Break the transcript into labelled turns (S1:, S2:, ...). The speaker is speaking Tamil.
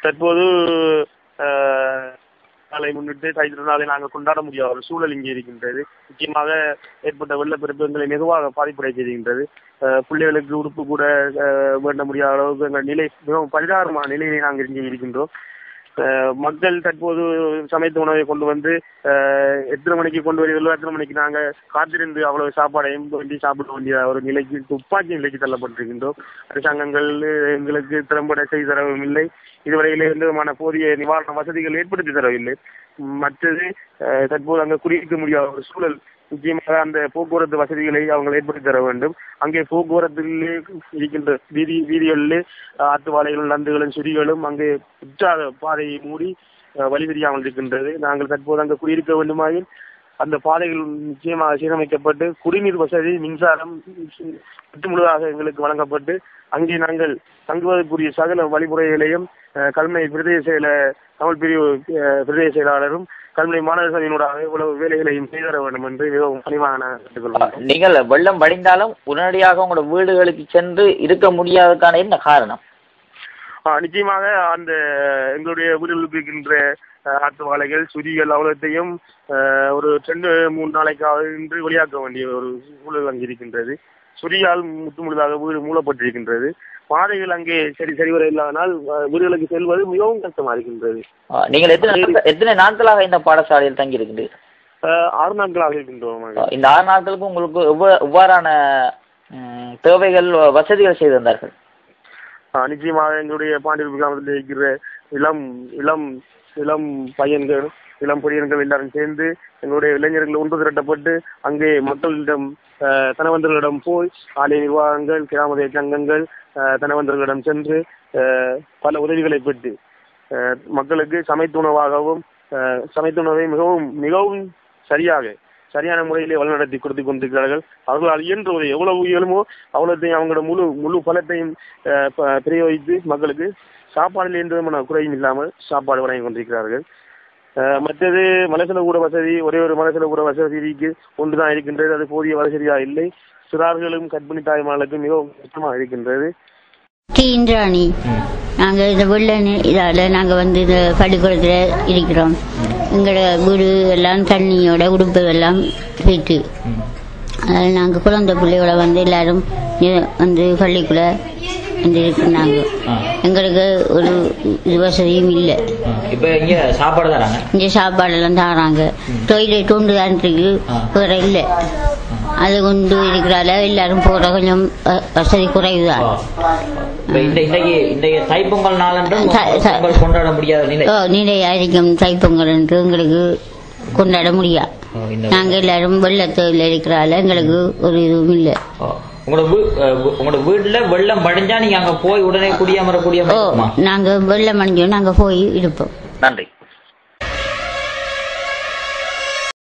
S1: தற்போது நாளை முன்னிட்டு தை திருநாளை நாங்கள் கொண்டாட முடியாத ஒரு சூழல் இங்கே இருக்கின்றது. முக்கியமாக ஏற்பட்ட வெள்ளப்பெருக்கு எங்களை வெகுவாக பாதிப்படை செய்கின்றது. பிள்ளைகளுக்கு உடுப்பு கூட வேண்ட முடியாத அளவுக்கு எங்கள் நிலை மிகவும் பரிதாபமான நிலையிலே நாங்கள் இங்கே இருக்கின்றோம். மக்கள் தற்போது சமைத்த உணவை கொண்டு வந்து எத்தனை மணிக்கு கொண்டு வருகிறோம், எத்தனை மணிக்கு நாங்கள் காத்திருந்து அவ்வளவு சாப்பாடையும் வேண்டி சாப்பிட வேண்டிய ஒரு நிலைக்கு துப்பாக்கி நிலைக்கு தள்ளப்பட்டிருக்கின்றோம். அரசாங்கங்கள் எங்களுக்கு திறம்பட செய்து தரவும் இல்லை, இதுவரையிலே எந்த விதமான போதிய நிவாரண வசதிகள் ஏற்படுத்தி தரவில்லை. மற்றது தற்போது அங்கே குடியிருக்க முடியாத ஒரு சூழல். முக்கியமாக அந்த போக்குவரத்து வசதிகளை அவங்க ஏற்படுத்தி தர வேண்டும். அங்கே போக்குவரத்திலே இருக்கின்ற வீதிகளிலே ஆத்துவாளைகளும் நந்துகளும் சுரிகளும் அங்கே உற்சாக பாதையை மூடி வழி தெரியாமல் இருக்கின்றது. நாங்கள் தற்போது அங்கே குடியிருக்க வேண்டுமாயின் அந்த பாதைகள் நிச்சயமாக சீரமைக்கப்பட்டு குடிநீர் வசதி, மின்சாரம் முழுவதாக எங்களுக்கு வழங்கப்பட்டு அங்கே நாங்கள் தங்குவதற்குரிய சகல வழிமுறைகளையும் கல்முனை தமிழ் பிரிவு பிரதேச செயலாளரும் கல்முனை மாநகர சபையினூடாக இவ்வளவு வேலைகளையும் செய்தர வேண்டும் என்று மிகவும் பணிவாக நான் கேட்டுக்கொள்கிறேன்.
S2: நீங்கள் வெள்ளம் வடிந்தாலும் உடனடியாக உங்களோட வீடுகளுக்கு சென்று இருக்க முடியாததுக்கான என்ன காரணம்?
S1: நிச்சயமாக அந்த எங்களுடைய வீடுகளுக்கு இருக்கின்ற ஆத்துவாளைகள், சுரிகள் அவ்வளத்தையும் ஒரு 2-3 நாளைக்காக இன்று வெளியாக்க வேண்டிய ஒரு சூழல் அங்கே இருக்கின்றது. சுரியால் முழுதாக வீடு மூடப்பட்டிருக்கின்றது. பாதைகள் அங்கே சரிவர இல்லாதனால் வீடுகளுக்கு செல்வது மிகவும் கஷ்டமா இருக்கின்றது.
S2: நீங்கள் எத்தனை நாட்களாக இந்த பாடசாலையில் தங்கி இருக்கின்றீர்கள்?
S1: 6 நாட்களாக இருக்கின்றோம்.
S2: இந்த 6 நாட்களுக்கு உங்களுக்கு எவ்வாறான தேவைகள், வசதிகள் செய்து வந்தார்கள்?
S1: நிச்சயமாக எங்களுடைய பாண்டியர் கிராமத்தில் இருக்கிற இளம் பையன்கள், இளம் பொடியன்கள் எல்லாரும் சேர்ந்து எங்களுடைய இளைஞர்கள் ஒன்று திரட்டப்பட்டு அங்கே மக்களிடம், தனவந்தர்களிடம் போய் ஆலய நிர்வாகங்கள், கிராம சங்கங்கள், தனவந்தர்களிடம் சென்று பல உதவிகளை பெற்று மக்களுக்கு சமைத்த உணவை மிகவும் சரியான முறையிலே வழிநடத்தி கொடுத்து கொண்டிருக்கிறார்கள். அவர்களால் இயன்ற எவ்வளவு இயலுமோ அவ்வளோத்தையும் அவங்களோட முழு பலத்தையும் பிரயோகித்து மக்களுக்கு சாப்பாடில் எந்த விதமான குறையும் இல்லாமல் சாப்பாடு வழங்கி கொண்டிருக்கிறார்கள். மற்றது மலசல கூட வசதி, ஒரே ஒரு மலசல கூட வசதிக்கு ஒன்றுதான் இருக்கின்றது. அது போதிய வசதியாக இல்லை. சிறார்களும் கர்ப்பிணி தாய்மார்களுக்கும் மிகவும் கஷ்டமாக இருக்கின்றது.
S3: இந்திராணி, நாங்கள் இந்த வெள்ள இதால் நாங்கள் வந்து இந்த பள்ளிக்கூடத்தில் இருக்கிறோம். எங்களோட வீடு எல்லாம் தண்ணியோட உடுப்பு எல்லாம் போயிட்டு, அதில் நாங்கள் குழந்தை பிள்ளையோட வந்து எல்லாரும் வந்து பள்ளிக்குள்ள வந்து இருக்கிறாங்க. எங்களுக்கு ஒரு வசதியும் இல்லை.
S2: இப்போ இங்கே சாப்பாடு தராங்க,
S3: இங்கே சாப்பாடெல்லாம் தராங்க. டொய்லெட் ஒன்று தான் இருக்கு, வேற இல்லை. அது கொண்டு இருக்கிறால எல்லாரும் போற கொஞ்சம் வசதி குறைவுதான்.
S2: தைப்பொங்கல் கொண்டாட முடியாத
S3: நிலையாയിരിக்கும். தைப்பொங்கல் என்று எங்களுக்கு கொண்டாட முடியாது. நாங்க எல்லாரும் வெள்ளத்தில் இருக்கிறால எங்களுக்கு ஒரு இதுவும் இல்லை.
S2: உங்களோட வீட்டுல வெள்ளம் படைஞ்சா நீங்க அங்க போய் உடனே குடியமரக்கூடிய?
S3: நாங்க வெள்ளம் அடைஞ்சோம், நாங்க போய் இருப்போம்.
S2: நன்றி.